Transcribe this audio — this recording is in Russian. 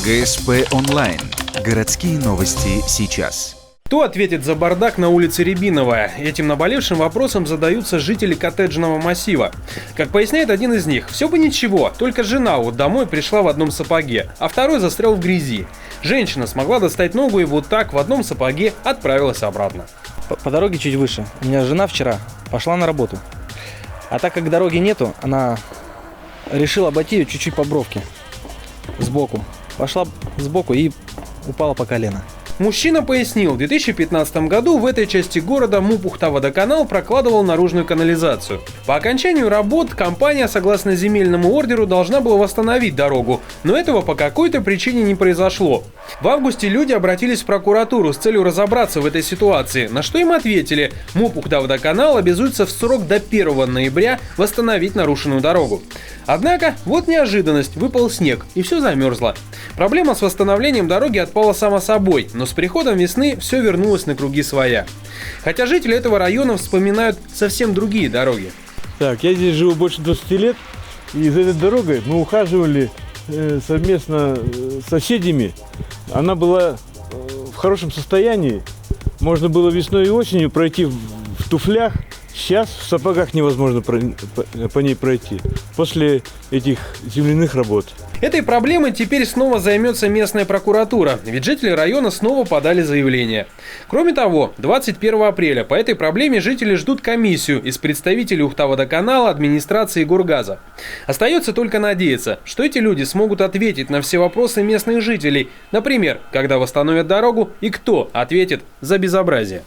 ГСП онлайн. Городские новости сейчас. Кто ответит за бардак на улице Рябиновая? Этим наболевшим вопросом задаются жители коттеджного массива. Как поясняет один из них, все бы ничего, только жена вот домой пришла в одном сапоге, а второй застрял в грязи. Женщина смогла достать ногу и вот так в одном сапоге отправилась обратно. По дороге чуть выше. У меня жена вчера пошла на работу. А так как дороги нету, она решила обойти ее чуть-чуть по бровке. Сбоку. Пошла сбоку и упала по колено. Мужчина пояснил, в 2015 году в этой части города МУП «Ухта-Водоканал» прокладывал наружную канализацию. По окончанию работ компания, согласно земельному ордеру, должна была восстановить дорогу, но этого по какой-то причине не произошло. В августе люди обратились в прокуратуру с целью разобраться в этой ситуации, на что им ответили: МУП «Ухта-Водоканал» обязуется в срок до 1 ноября восстановить нарушенную дорогу. Однако, вот неожиданность, выпал снег и все замерзло. Проблема с восстановлением дороги отпала сама собой, но с приходом весны все вернулось на круги своя. Хотя жители этого района вспоминают совсем другие дороги. Так, я здесь живу больше 20 лет, и за этой дорогой мы ухаживали совместно с соседями. Она была в хорошем состоянии, можно было весной и осенью пройти в туфлях. Сейчас в сапогах невозможно по ней пройти после этих земляных работ. Этой проблемой теперь снова займется местная прокуратура, ведь жители района снова подали заявление. Кроме того, 21 апреля по этой проблеме жители ждут комиссию из представителей Ухта-Водоканала, администрации и Горгаза. Остается только надеяться, что эти люди смогут ответить на все вопросы местных жителей, например, когда восстановят дорогу и кто ответит за безобразие.